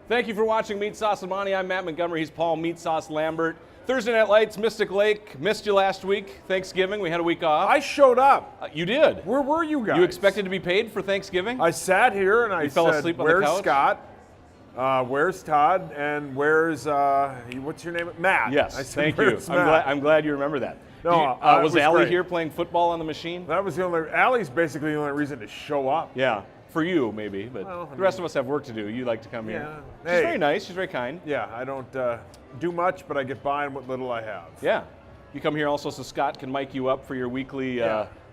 Thank you for watching Meatsauce Monty. I'm Matt Montgomery. He's Paul Meatsauce Lambert. Thursday Night Lights, Mystic Lake. Missed you last week. Thanksgiving. We had a week off. I showed up. You did. Where were you guys? You expected to be paid for Thanksgiving? I sat here and I fell said, asleep on the where's couch? Scott? Where's Todd? And where's, what's your name? Matt. Yes, I said, thank you. "Where's Matt?" I'm glad you remember that. No, was it was Allie great. here playing football on the machine? That was the only, Allie's basically the only reason to show up. Yeah, for you maybe, but Well, the rest of us have work to do. You like to come here. Yeah. She's Hey. very nice. She's very kind. Yeah, I don't do much, but I get by on what little I have. Yeah. You come here also so Scott can mic you up for your weekly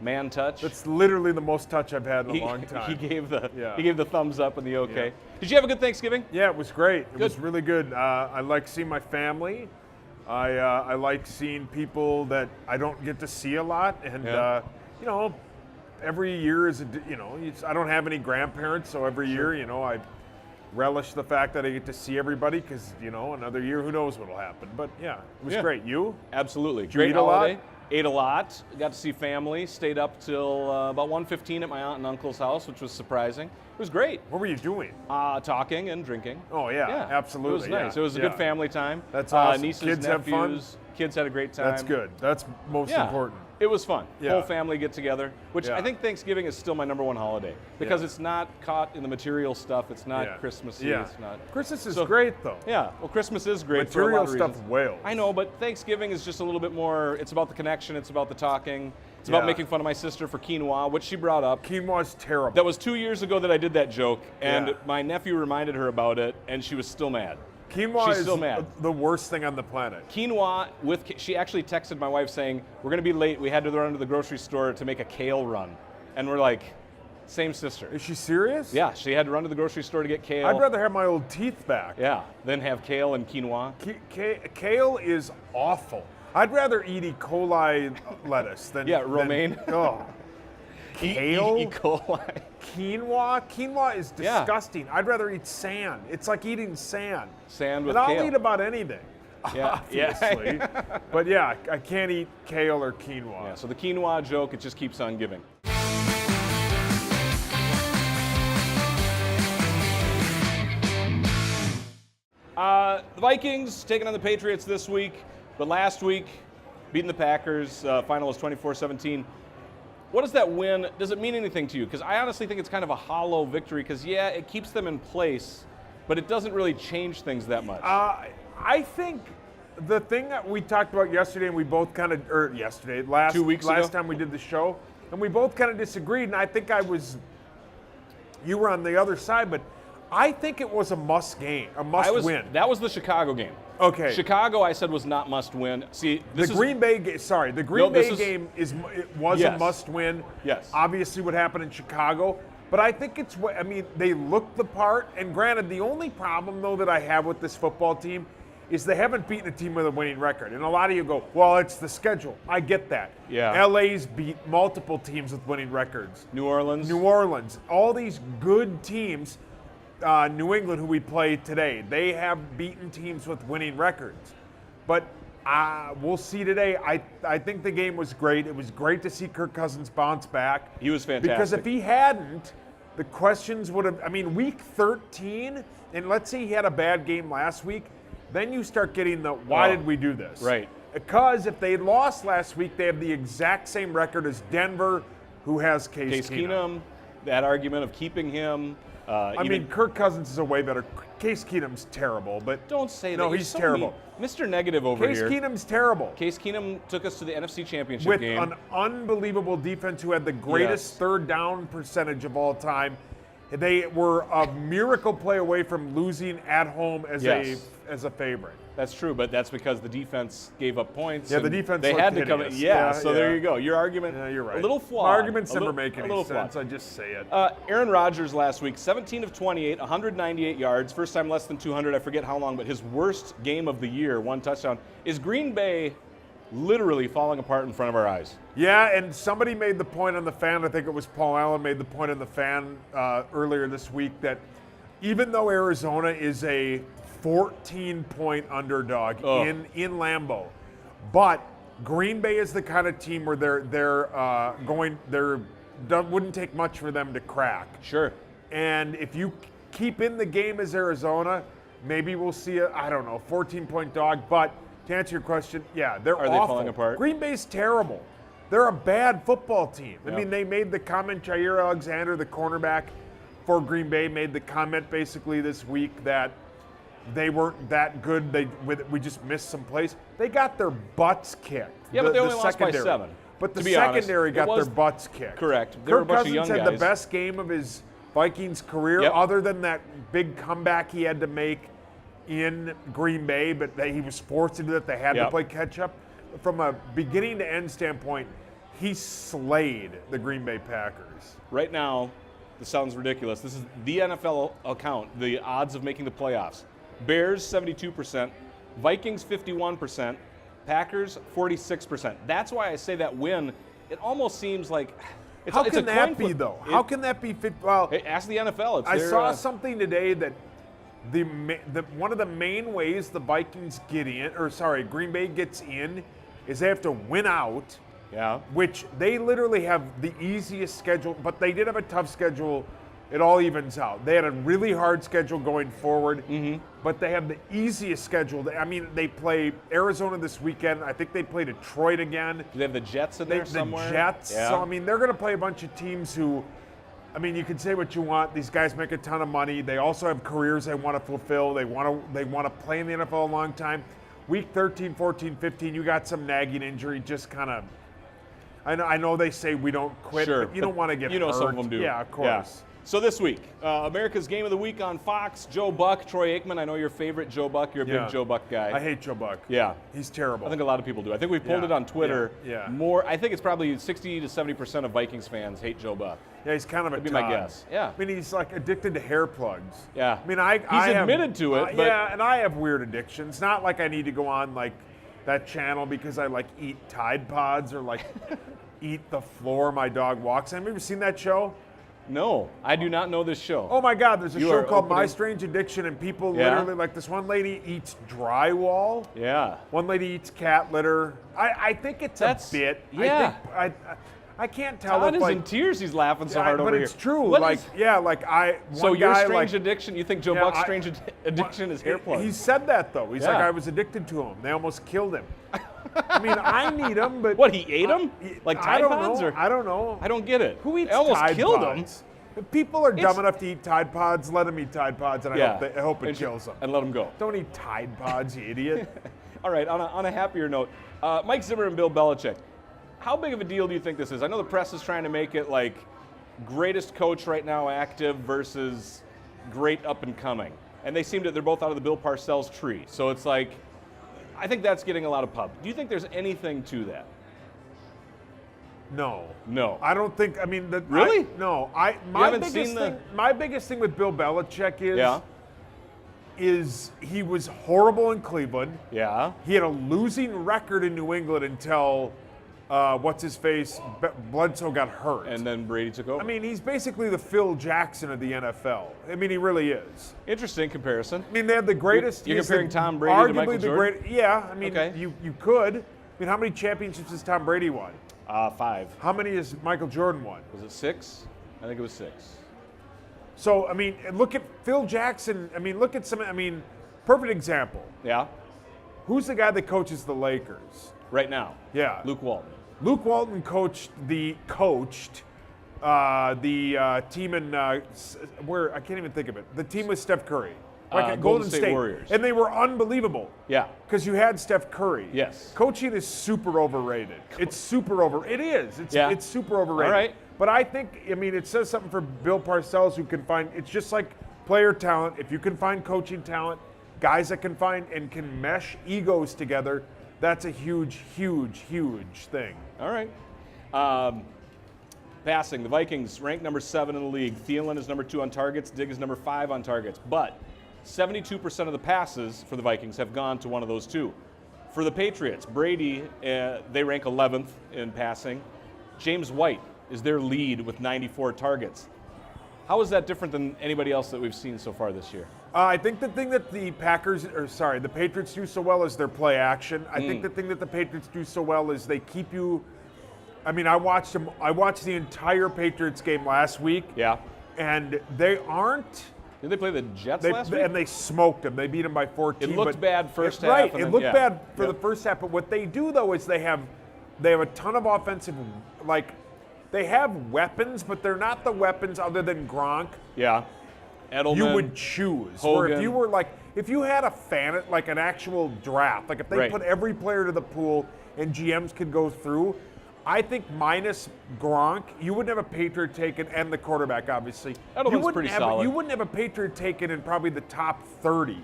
man touch. That's literally the most touch I've had in a long time. He gave the thumbs up and the okay. Yeah. Did you have a good Thanksgiving? Yeah, it was great. It Good. was really good. I like seeing my family. I like seeing people that I don't get to see a lot, and Yeah. every year is I don't have any grandparents, so every year I relish the fact that I get to see everybody because another year who knows what'll happen. But yeah, it was great. You? Absolutely. you Great eat a lot? holiday. Ate a lot. Got to see family. Stayed up till about 1:15 at my aunt and uncle's house, which was surprising. It was great. What were you doing? Talking and drinking. Oh yeah, absolutely. It was nice. Yeah, It was a yeah. good family time. That's awesome. Nieces, Kids have fun? nephews. Kids had a great time. That's good. That's most important. It was fun. Yeah. Whole family get together, which Yeah. I think Thanksgiving is still my #1 holiday because Yeah. it's not caught in the material stuff. It's not Yeah. Christmassy. Yeah. It's not. Christmas is So- great though. Yeah. Well, Christmas is great for a Material lot of stuff reasons. wails. I know, but Thanksgiving is just a little bit more. It's about the connection. It's about the talking. It's about Yeah. making fun of my sister for quinoa, which she brought up. Quinoa's terrible. That was 2 years ago that I did that joke, and Yeah. my nephew reminded her about it, and she was still mad. Quinoa She's is still mad. the worst thing on the planet. Quinoa she actually texted my wife saying, we're gonna be late, we had to run to the grocery store to make a kale run. And we're like, same sister. Is she serious? Yeah, she had to run to the grocery store to get kale. I'd rather have my old teeth back. Yeah, than have kale and quinoa. Kale is awful. I'd rather eat E. coli lettuce than romaine. Oh. Kale? E. coli. Quinoa? Quinoa is Yeah. disgusting. I'd rather eat sand. It's like eating sand. Sand with and I'll kale. eat about anything. Yeah, Obviously. But yeah, I can't eat kale or quinoa. Yeah, so the quinoa joke, it just keeps on giving. The Vikings taking on the Patriots this week, but last week beating the Packers. Final was 24-17. What does that win? Does it mean anything to you? Because I honestly think it's kind of a hollow victory because, yeah, it keeps them in place, but it doesn't really change things that much. I think the thing that we talked about yesterday, and we both kind of, or yesterday, 2 weeks ago? last time we did the show, and we both kind of disagreed, and I think you were on the other side, but I think it was a must win. That was the Chicago game. Okay. Chicago, I said, was not must win. See, The Green Bay game was Yes. a must win. Yes. Obviously what happened in Chicago, but I think they looked the part, and granted, the only problem though that I have with this football team is they haven't beaten a team with a winning record. And a lot of you go, well, it's the schedule. I get that. Yeah. LA's beat multiple teams with winning records. New Orleans. All these good teams, New England, who we play today, they have beaten teams with winning records. But we'll see today. I think the game was great. It was great to see Kirk Cousins bounce back. He was fantastic. Because if he hadn't, the questions would have, week 13, and let's say he had a bad game last week, then you start getting why did we do this? Right. Because if they lost last week, they have the exact same record as Denver, who has Case Keenum. That argument of keeping him. Kirk Cousins is a way better. Case Keenum's terrible, but Don't say that. No, You're he's so terrible. mean. Mr. Negative over Case here. Keenum's terrible. Case Keenum took us to the NFC Championship With game. an unbelievable defense who had the greatest Yes. third down percentage of all time. They were a miracle play away from losing at home as a favorite. That's true, but that's because the defense gave up points. Yeah, the and defense They looked had to come in. hideous. Yeah, Yeah, so there yeah. you go. Your argument, Yeah, you're right. a little flawed. My arguments A never little- make a any little sense. flawed. I just say it. Aaron Rodgers last week, 17 of 28, 198 yards, first time less than 200. I forget how long, but his worst game of the year, 1 touchdown. Is Green Bay literally falling apart in front of our eyes? Yeah, and somebody made the point on the fan, I think it was Paul Allen made the point on the fan earlier this week that even though Arizona is a 14-point underdog in Lambeau, but Green Bay is the kind of team where wouldn't take much for them to crack. Sure. And if you keep in the game as Arizona, maybe we'll see a, I don't know, 14-point dog. But to answer your question, yeah, they're awful. Are they falling apart? Green Bay's terrible. They're a bad football team. Yep. I mean, they made the comment, Jair Alexander, the cornerback for Green Bay, made the comment basically this week that they weren't that good. We just missed some plays. They got their butts kicked. Yeah, but they only lost by 7. But the To be honest, secondary it got was their butts kicked. correct. They were a Kirk bunch of Cousins young had the guys. best game of his Vikings career, Yep. other than that big comeback he had to make in Green Bay, but that he was forced into that. They had to Yep. play catch up. From a beginning to end standpoint, he slayed the Green Bay Packers. Right now, this sounds ridiculous. This is the NFL account, the odds of making the playoffs. Bears, 72%. Vikings, 51%. Packers, 46%. That's why I say that win, it almost seems like it's How it's can a that coin be, flip. though? How can that be? Well, Hey, ask the NFL. It's I their, saw something today that one of the main ways the Vikings get in, or sorry, Green Bay gets in, is they have to win out, Yeah. which they literally have the easiest schedule, but they did have a tough schedule. It all evens out. They had a really hard schedule going forward, but they have the easiest schedule. I mean, they play Arizona this weekend. I think they play Detroit again. Do they have the Jets in there somewhere? The Jets. Yeah. So, I mean, they're going to play a bunch of teams who, I mean, you can say what you want. These guys make a ton of money. They also have careers they want to fulfill. They want to play in the NFL a long time. Week 13, 14, 15, you got some nagging injury, just kind of. I know they say we don't quit, Sure, but you don't want to get hurt. You know some of them do. Yeah, of course. So this week, America's Game of the Week on Fox, Joe Buck, Troy Aikman. I know your favorite Joe Buck. You're a big Joe Buck guy. I hate Joe Buck. Yeah. He's terrible. I think a lot of people do. I think we've pulled Yeah, it on Twitter. yeah. More. I think it's probably 60 to 70% of Vikings fans hate Joe Buck. Yeah, he's kind of a That'd be my Todd. guess. Yeah. I mean, he's like addicted to hair plugs. Yeah. I mean, I have, admitted to it, but- yeah, and I have weird addictions. Not like I need to go on like that channel because I like eat Tide Pods or like eat the floor my dog walks on. Have you ever seen that show? No, I do not know this show. Oh my God, there's a You show are called My opening- Strange Addiction, and people Yeah? literally, like this one lady eats drywall. Yeah. One lady eats cat litter. I think it's That's- a bit. yeah. I can't tell Todd if is like, in tears. He's laughing so yeah, hard over but here. it's true. What like, is- yeah, like so one your guy, strange like, addiction? You think Joe Yeah, Buck's I- strange addiction is hair plugs? He said that though. He's like, Yeah. I was addicted to him. They almost killed him. I mean, I need them, but What, he ate 'em? Like I Tide don't Pods, know. or- I don't know. I don't get it. Who eats They almost Tide killed Pods? him. If people are dumb It's- enough to eat Tide Pods, let them eat Tide Pods, and Yeah. I hope it And- kills them. And let him go. Don't eat Tide Pods, you idiot. All right, on a happier note, Mike Zimmer and Bill Belichick. How big of a deal do you think this is? I know the press is trying to make it like greatest coach right now active versus great up and coming. And they seem to, they're both out of the Bill Parcells tree. So it's like, I think that's getting a lot of pub. Do you think there's anything to that? No. No. I don't think. I mean, Really? No. haven't seen the- My biggest thing with Bill Belichick Yeah. is he was horrible in Cleveland. Yeah. He had a losing record in New England until what's his face Bledsoe got hurt. And then Brady took over. I mean, he's basically the Phil Jackson of the NFL. I mean, he really is. Interesting comparison. I mean, they have the greatest. You're he's comparing the- Tom Brady to arguably Michael the Jordan? great. Yeah, I mean, Okay. you could. I mean, how many championships has Tom Brady won? 5. How many has Michael Jordan won? Was it 6? I think it was 6. So, I mean, look at Phil Jackson. I mean, look at some. I mean, perfect example. Yeah. Who's the guy that coaches the Lakers? Right now. Yeah. Luke Walton. Luke Walton coached the team in where I can't even think of it. The team with Steph Curry, like Golden State Warriors. and they were unbelievable. Yeah. Because you had Steph Curry. Yes. Coaching is super overrated. It's super over. It is. It's super overrated. All right. But I think, I mean, it says something for Bill Parcells who can find. It's just like player talent. If you can find coaching talent, guys that can find and can mesh egos together, that's a huge, huge, huge thing. All right. Passing, the Vikings ranked number 7 in the league. Thielen is number 2 on targets. Diggs is number 5 on targets. But 72% of the passes for the Vikings have gone to one of those two. For the Patriots, Brady, they rank 11th in passing. James White is their lead with 94 targets. How is that different than anybody else that we've seen so far this year? I think the thing that the Patriots do so well is their play action. I think the thing that the Patriots do so well is they keep you. I mean, I watched the entire Patriots game last week. Yeah. And they aren't Did they play the Jets last week? And they smoked them. They beat them by 14. It looked bad first half. Right, and it then, looked bad for the first half. But what they do, though, is they have a ton of offensive, they have weapons, but they're not the weapons other than Gronk. Yeah. Edelman, you would choose. Hogan. Or if you were if you had a fan, like an actual draft, like if they put every player to the pool and GMs could go through, I think minus Gronk, you wouldn't have a Patriot taken, and the quarterback, obviously. Edelman's pretty solid. You wouldn't have a Patriot taken in probably the top 30.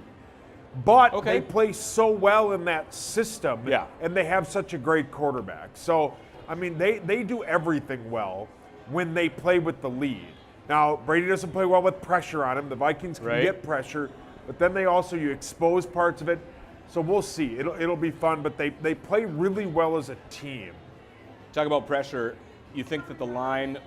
But they play so well in that system, and they have such a great quarterback. So, I mean, they do everything well when they play with the lead. Now, Brady doesn't play well with pressure on him. The Vikings can get pressure, but then you expose parts of it. So we'll see. It'll be fun, but they play really well as a team. Talk about pressure. You think that the line,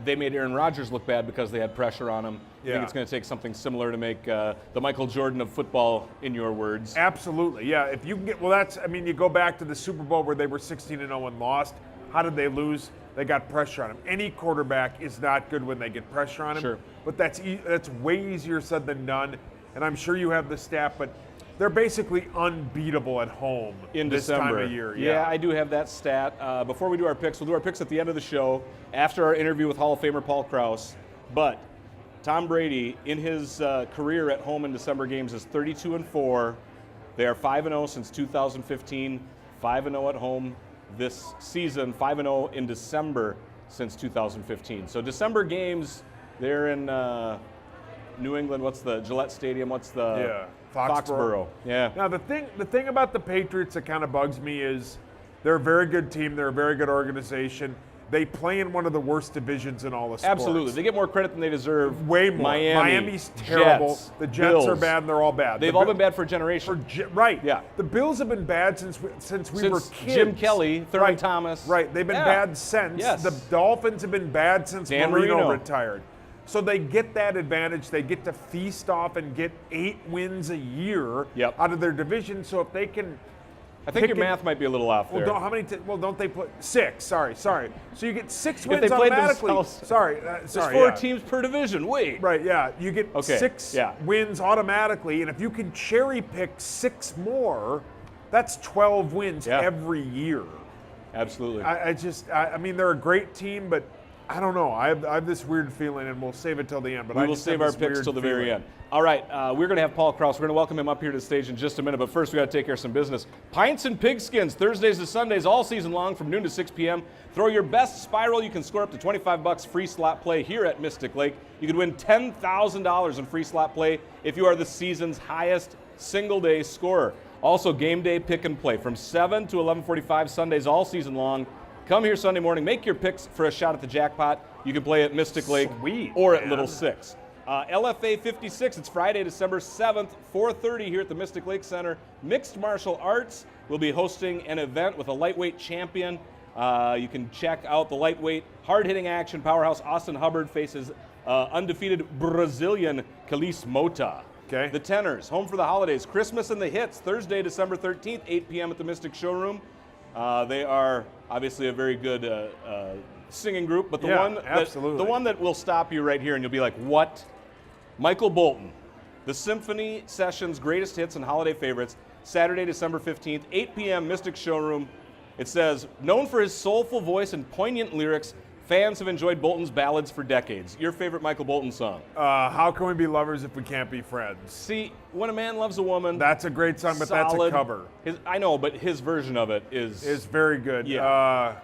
they made Aaron Rodgers look bad because they had pressure on him. You think it's going to take something similar to make the Michael Jordan of football, in your words? Absolutely, yeah. If you can get, you go back to the Super Bowl where they were 16-0 and lost. How did they lose? They got pressure on him. Any quarterback is not good when they get pressure on him. Sure. But that's way easier said than done. And I'm sure you have the stat, but they're basically unbeatable at home in this December. time of year. Yeah, I do have that stat. Before we do our picks, we'll do our picks at the end of the show after our interview with Hall of Famer Paul Krause. But Tom Brady, in his career at home in December games, is 32-4. They are 5-0 since 2015, 5-0 at home this season, 5-0 in December since 2015. So December games, they're in New England. What's the Gillette Stadium? What's the Foxborough? Yeah. Now the thing about the Patriots that kind of bugs me is they're a very good team. They're a very good organization. They play in one of the worst divisions in all of sports. Absolutely. They get more credit than they deserve. Way more. Miami's terrible. Jets, the Jets Bills. are bad, and they're all bad. They've all been bad for a generation. Right. Yeah. The Bills have been bad since we were kids. Jim Kelly, Thurman Thomas. Right. They've been bad since. Yes. The Dolphins have been bad since Dan Marino retired. So they get that advantage. They get to feast off and get 8 wins a year out of their division. So if they can... I think your math might be a little off there. Don't they put 6? Sorry. So you get 6 wins they played automatically. Themselves, sorry. There's 4 teams per division. Wait. Right, yeah. You get 6 wins automatically, and if you can cherry pick 6 more, that's 12 wins every year. Absolutely. I mean, they're a great team, but I don't know. I have this weird feeling, and we'll save it till the end. But we will save our picks till the very end. All right, we're going to have Paul Krause. We're going to welcome him up here to the stage in just a minute. But first, we got to take care of some business. Pints and Pigskins, Thursdays to Sundays, all season long, from noon to 6 p.m. Throw your best spiral. You can score up to $25 free slot play here at Mystic Lake. You could win $10,000 in free slot play if you are the season's highest single-day scorer. Also, game day pick and play from 7 to 11:45 Sundays all season long. Come here Sunday morning, make your picks for a shot at the jackpot. You can play at Mystic Lake or at Little Six. LFA 56, it's Friday, December 7th, 4:30 here at the Mystic Lake Center. Mixed Martial Arts will be hosting an event with a lightweight champion. You can check out the lightweight hard-hitting action powerhouse. Austin Hubbard faces undefeated Brazilian Khalees Mota. Okay. The Tenors, home for the holidays. Christmas and the Hits, Thursday, December 13th, 8 p.m. at the Mystic Showroom. They are obviously a very good singing group, but the one that will stop you right here and you'll be like, what? Michael Bolton, the Symphony Sessions Greatest Hits and Holiday Favorites, Saturday, December 15th, 8 p.m., Mystic Showroom. It says, known for his soulful voice and poignant lyrics, fans have enjoyed Bolton's ballads for decades. Your favorite Michael Bolton song? How Can We Be Lovers If We Can't Be Friends? See, When a Man Loves a Woman. That's a great song, but that's a cover. I know, but his version of it is very good. Yeah.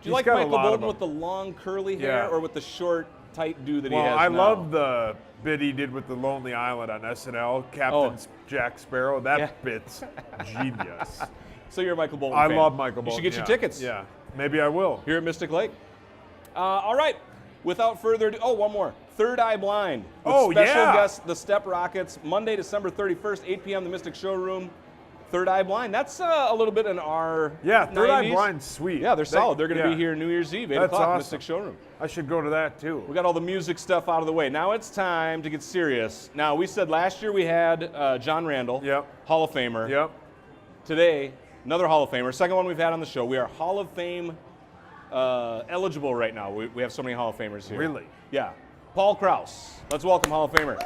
Do you like Michael Bolton with the long curly hair or with the short, tight do that he has now? Well, I love the bit he did with the Lonely Island on SNL, Captain Jack Sparrow. That bit's genius. So you're a Michael Bolton fan. I love Michael Bolton. You should get your tickets. Yeah, maybe I will. Here at Mystic Lake. All right, without further ado, one more. Third Eye Blind. With special guests, the Step Rockets, Monday, December 31st, 8 p.m., the Mystic Showroom. Third Eye Blind. That's a little bit in our 90s. Third Eye Blind's sweet. Yeah, they're solid. They're going to be here New Year's Eve, 8 o'clock, awesome. Mystic Showroom. I should go to that, too. We got all the music stuff out of the way. Now it's time to get serious. Now, we said last year we had John Randall, Hall of Famer. Yep. Today, another Hall of Famer, second one we've had on the show. We are Hall of Fame eligible right now. We have so many Hall of Famers here. Really? Yeah. Paul Krause. Let's welcome Hall of Famer.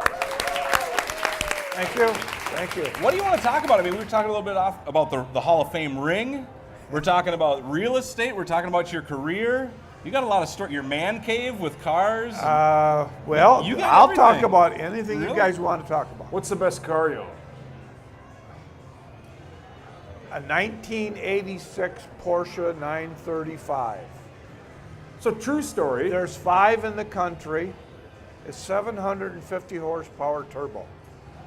Thank you. Thank you. What do you want to talk about? I mean, we were talking a little bit about the Hall of Fame ring. We're talking about real estate. We're talking about your career. You got a lot of story. Your man cave with cars. Well, You got I'll talk everything. about anything Really? you guys want to talk about. What's the best car you own? A 1986 Porsche 935. So true story. There's 5 in the country. It's 750 horsepower turbo.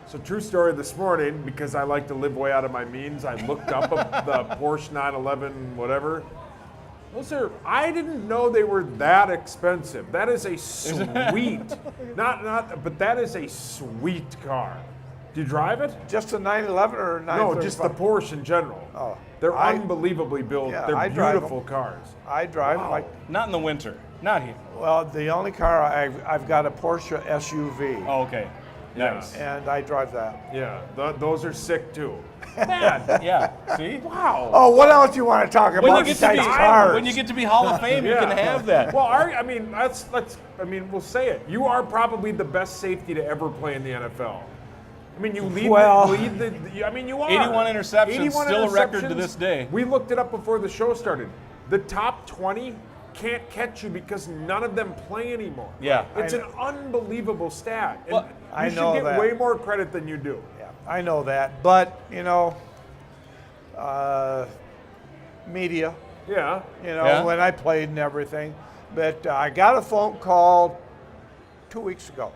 So true story this morning, because I like to live way out of my means, I looked up the Porsche 911 whatever. I didn't know they were that expensive. That is a sweet, but that is a sweet car. Do you drive it? Just a 911 or a 935? No, just the Porsche in general. Oh. They're unbelievably built. Yeah, They're I drive beautiful cars. I drive Wow. like. Not in the winter. Not here. Well, the only car I've got a Porsche SUV, Oh, okay. Yeah. Nice. and I drive that. Yeah, those are sick too. Man, yeah. See? Wow. Oh, what else you want to talk about When you, get to besides be, cars? when you get to be Hall of Fame, you Yeah. can have that. Well, we'll say it. You are probably the best safety to ever play in the NFL. I mean, you lead, you are. 81 interceptions, still a record to this day. We looked it up before the show started. The top 20 can't catch you because none of them play anymore. Yeah. It's an unbelievable stat. And Well, I you know should get that. way more credit than you do. Yeah, I know that, but media. Yeah. Yeah. When I played and everything. But I got a phone call 2 weeks ago.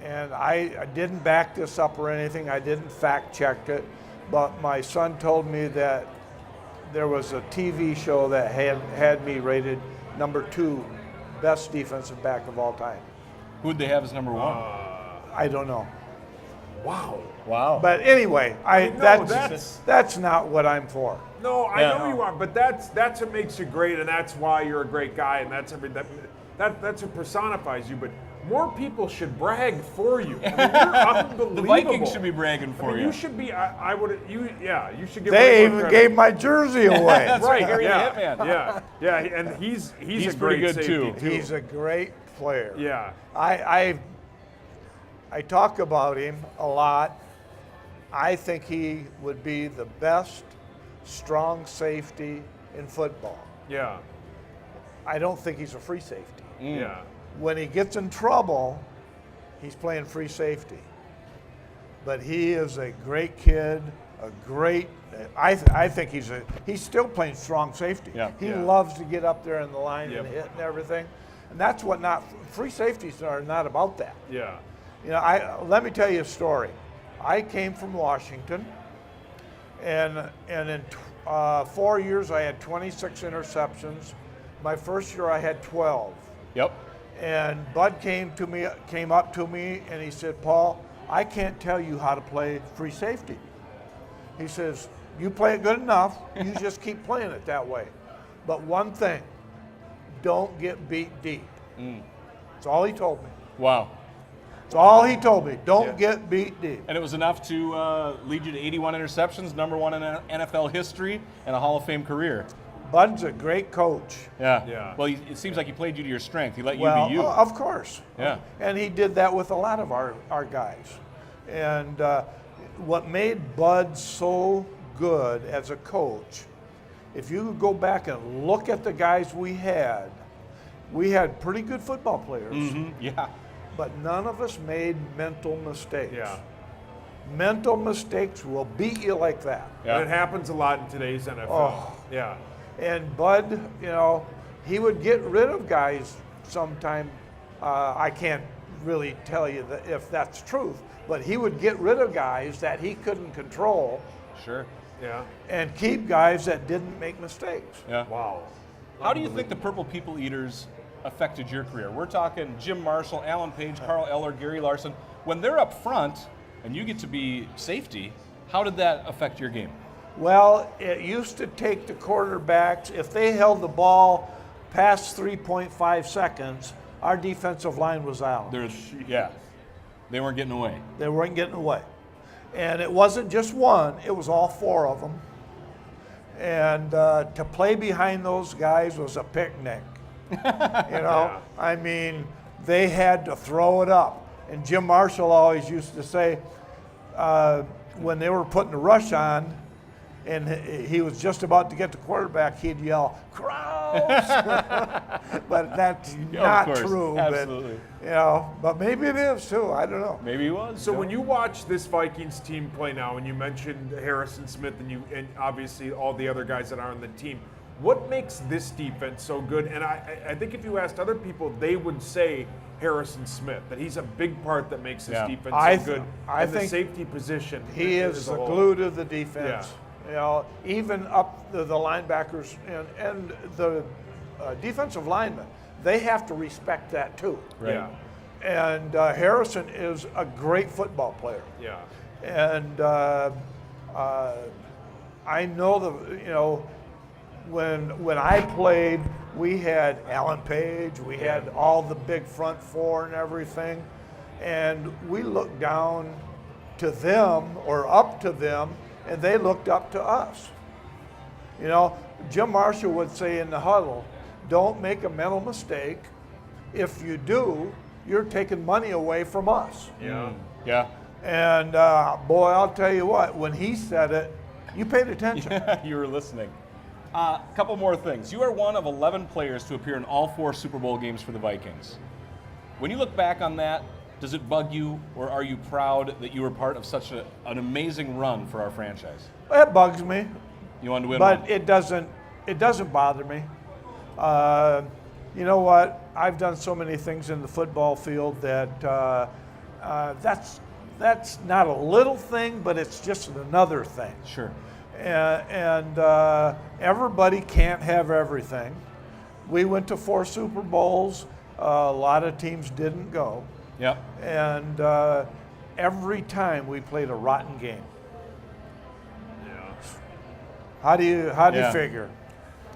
And I didn't back this up or anything. I didn't fact check it. But my son told me that there was a TV show that had me rated number 2 best defensive back of all time. Who'd they have as number 1? I don't know. Wow. Wow. But anyway, No, that's not what I'm for. No, I Yeah. know you are, but that's what makes you great, and that's why you're a great guy, and that's what personifies you. But more people should brag for you. I mean, you're unbelievable. The Vikings should be bragging for I mean, you. you should be. You should give. They way even more gave credit. my jersey away. That's right, Harry Yeah, the Hitman. yeah, and he's a pretty great good, safety, too. He's a great player. Yeah. I talk about him a lot. I think he would be the best strong safety in football. Yeah. I don't think he's a free safety. Yeah. When he gets in trouble, he's playing free safety. But he is a great kid, I think he's still playing strong safety. Yeah. He Yeah. loves to get up there in the line Yep. and hit and everything. And that's what free safeties are not about that. Yeah. Let me tell you a story. I came from Washington, and in 4 years I had 26 interceptions. My first year I had 12. Yep. And Bud came up to me, and he said, "Paul, I can't tell you how to play free safety." He says, "You play it good enough. You just keep playing it that way. But one thing, don't get beat deep." That's all he told me. Wow. That's all he told me. Don't get beat deep. And it was enough to lead you to 81 interceptions, number 1 in NFL history, and a Hall of Fame career. Bud's a great coach. Yeah. Yeah. Well, it seems like he played you to your strength. He let you Well, be you. of course. Yeah. And he did that with a lot of our guys. And what made Bud so good as a coach, if you go back and look at the guys we had pretty good football players, Yeah. but none of us made mental mistakes. Yeah. Mental mistakes will beat you like that. Yeah. And it happens a lot in today's NFL. Oh. Yeah. And Bud, he would get rid of guys sometime. I can't really tell you if that's truth, but he would get rid of guys that he couldn't control Sure. Yeah. and keep guys that didn't make mistakes. Yeah. Wow. How do you think the Purple People Eaters affected your career? We're talking Jim Marshall, Alan Page, Carl Eller, Gary Larson. When they're up front and you get to be safety, how did that affect your game? Well, it used to take the quarterbacks, if they held the ball past 3.5 seconds, our defensive line was out. Yeah. They weren't getting away. They weren't getting away. And it wasn't just one, it was all 4 of them. And to play behind those guys was a picnic. I mean, they had to throw it up. And Jim Marshall always used to say, when they were putting the rush on, and he was just about to get the quarterback, he'd yell, Krause! But that's not true. Absolutely. But maybe it is too. I don't know. Maybe he was. So when you watch this Vikings team play now, and you mentioned Harrison Smith and obviously all the other guys that are on the team, what makes this defense so good? And I think if you asked other people, they would say Harrison Smith, that he's a big part that makes this defense so good. I and think the safety position. He is the glue to the defense. Yeah. Even up the linebackers and the defensive linemen, they have to respect that too. Right. Yeah. And Harrison is a great football player. Yeah. And I know when I played, we had Alan Page, we had all the big front four and everything, and we looked down to them or up to them, and they looked up to us. Jim Marshall would say in the huddle, don't make a mental mistake. If you do, you're taking money away from us. Yeah. Yeah. And boy, I'll tell you what, when he said it, you paid attention. You were listening. A couple more things. You are one of 11 players to appear in all 4 Super Bowl games for the Vikings. When you look back on that, does it bug you, or are you proud that you were part of such an amazing run for our franchise? It bugs me, You wanted to win but one. it doesn't bother me. You know what? I've done so many things in the football field that that's not a little thing, but it's just another thing. Sure. And everybody can't have everything. We went to 4 Super Bowls. A lot of teams didn't go. Yep. And every time we played a rotten game. Yeah. How do you figure?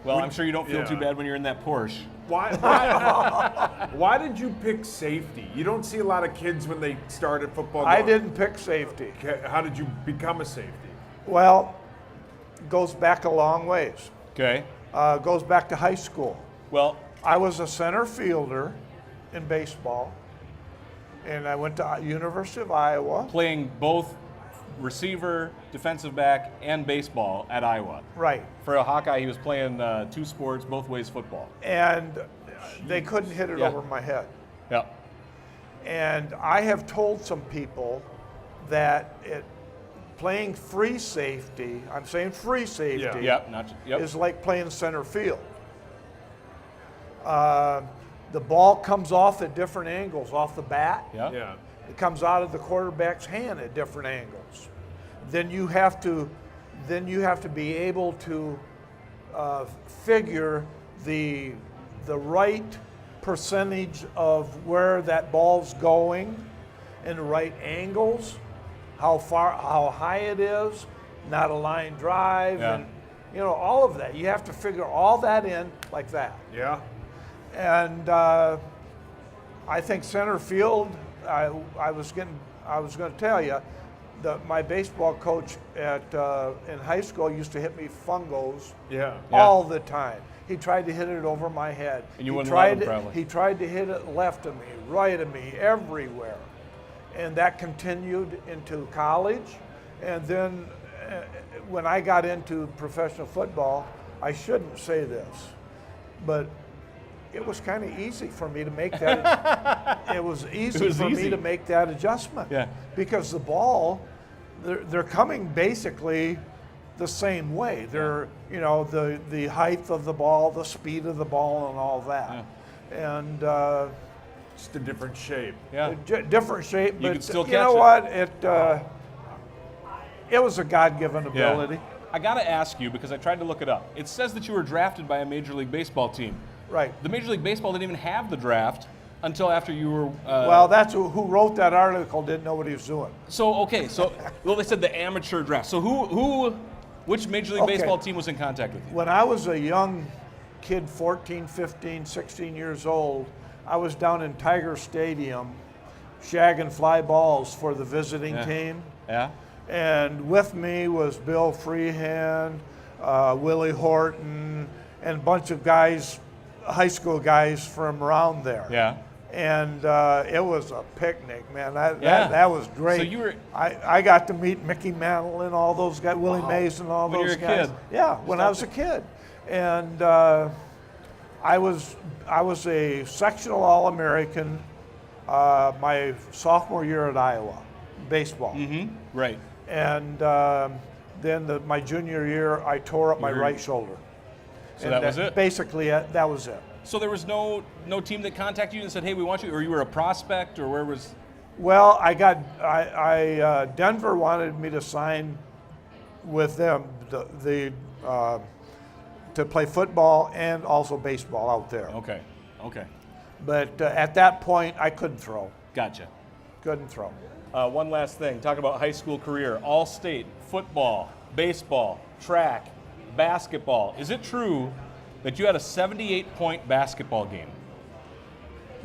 Well, I'm sure you don't feel Yeah. too bad when you're in that Porsche. Why did you pick safety? You don't see a lot of kids when they start at football. I didn't pick safety. How did you become a safety? Well, it goes back a long ways. Okay. Goes back to high school. Well, I was a center fielder in baseball, and I went to University of Iowa. playing both receiver, defensive back, and baseball at Iowa. Right. For a Hawkeye, he was playing 2 sports, both ways football. And they couldn't hit it over my head. Yep. And I have told some people that playing free safety, I'm saying free safety, Yep. Not. Yep. is like playing center field. The ball comes off at different angles off the bat. Yep. Yeah. It comes out of the quarterback's hand at different angles. Then you have to be able to figure the right percentage of where that ball's going in the right angles, how high it is, not a line drive, Yeah. and all of that. You have to figure all that in like that. Yeah. And I think center field. I was going to tell you that my baseball coach in high school used to hit me fungos Yeah. all the time. He tried to hit it over my head. And you wouldn't let him, He probably. tried to hit it left of me, right of me, everywhere, and that continued into college. And then when I got into professional football, I shouldn't say this, but it was kind of easy for me to make that. It was easy for me to make that adjustment. Yeah. Because the ball, they're coming basically the same way. They're the height of the ball, the speed of the ball, and all that. Yeah. And Just a different shape. Yeah. different shape, You but could still you catch know it. what? It was a God-given ability. I got to ask you, because I tried to look it up. It says that you were drafted by a Major League Baseball team. Right. The Major League Baseball didn't even have the draft until after you were. Well, that's who wrote that article didn't know what he was doing. Well, they said the amateur draft. So which Major League Okay. Baseball team was in contact with you? When I was a young kid, 14, 15, 16 years old, I was down in Tiger Stadium shagging fly balls for the visiting team. Yeah. And with me was Bill Freehand, Willie Horton, and a bunch of guys, high school guys from around there. Yeah. And it was a picnic, man. That was great. So you were. I got to meet Mickey Mantle and all those guys, Willie Mays and all When you those were a guys. kid? Yeah, when I was a kid, and I was a sectional All-American my sophomore year at Iowa, baseball. Mm-hmm. Right. And then my junior year, I tore up my right shoulder. So And that was it. Basically, that was it. So there was no team that contacted you and said, "Hey, we want you," or you were a prospect, or where was? Well, Denver wanted me to sign with them to play football and also baseball out there. Okay. But at that point, I couldn't throw. Gotcha. Couldn't throw. One last thing. Talk about high school career. All-state football, baseball, track, basketball. Is it true that you had a 78-point basketball game?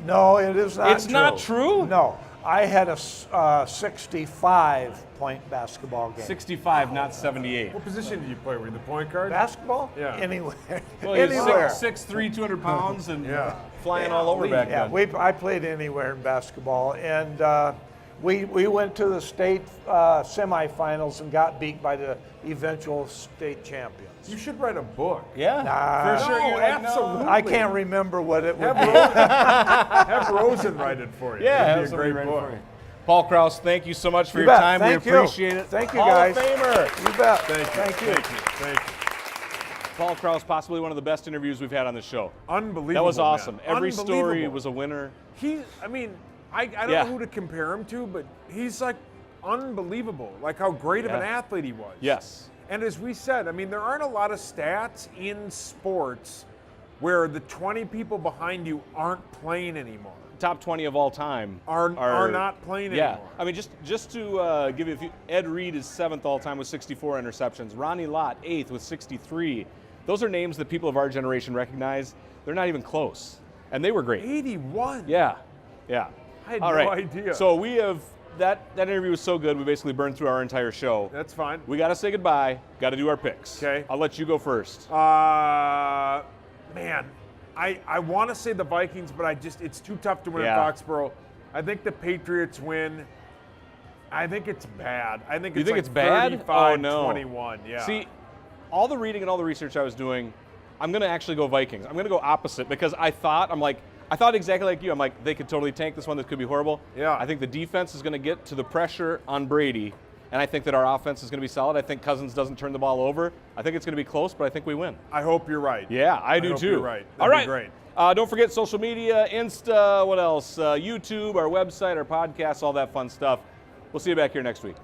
No, it is not It's not true? No. I had a 65-point basketball game. 65, not 78. What position did you play? Were you the point guard? Basketball? Yeah. Anywhere. Well, he was Anywhere. 6'3", 200 pounds, and Yeah. flying all over back Yeah, then. I played anywhere in basketball, and we went to the state semifinals and got beat by the eventual state champions. You should write a book. Yeah, Nah. for sure. No, You're like, no. absolutely. I can't remember what it would Have, be. have Rosen write it for you. Yeah, It'd have be a somebody great write it book. for you. Paul Krause, thank you so much for You your bet. time. Thank we you. appreciate it. Thank you, Hall guys. of Famer. You bet. Thank you. Thank you. Paul Krause, possibly one of the best interviews we've had on the show. Unbelievable. That was awesome. Man. Every story Unbelievable. was a winner. I don't Yeah. know who to compare him to, but he's like unbelievable. Like how great of an Yeah. athlete he was. Yes. And as we said, there aren't a lot of stats in sports where the 20 people behind you aren't playing anymore. Top 20 of all time Are not playing Yeah. anymore. Just to give you a few, Ed Reed is 7th all time with 64 interceptions. Ronnie Lott, 8th with 63. Those are names that people of our generation recognize. They're not even close. And they were great. 81. Yeah. I had All no right. idea. So we have, that interview was so good, we basically burned through our entire show. That's fine. We got to say goodbye. Got to do our picks. Okay. I'll let you go first. Man, I want to say the Vikings, but it's too tough to win Yeah. in Foxborough. I think the Patriots win. I think it's bad. I think You it's think like it's bad? 35, Oh, no. 21. Yeah. See, all the reading and all the research I was doing, I'm going to actually go Vikings. I'm going to go opposite because I thought exactly like you. I'm like, they could totally tank this one. This could be horrible. Yeah. I think the defense is going to get to the pressure on Brady, and I think that our offense is going to be solid. I think Cousins doesn't turn the ball over. I think it's going to be close, but I think we win. I hope you're right. Yeah, I do hope too. You're right. That'd All right. be great. Don't forget social media, Insta, what else? YouTube, our website, our podcast, all that fun stuff. We'll see you back here next week.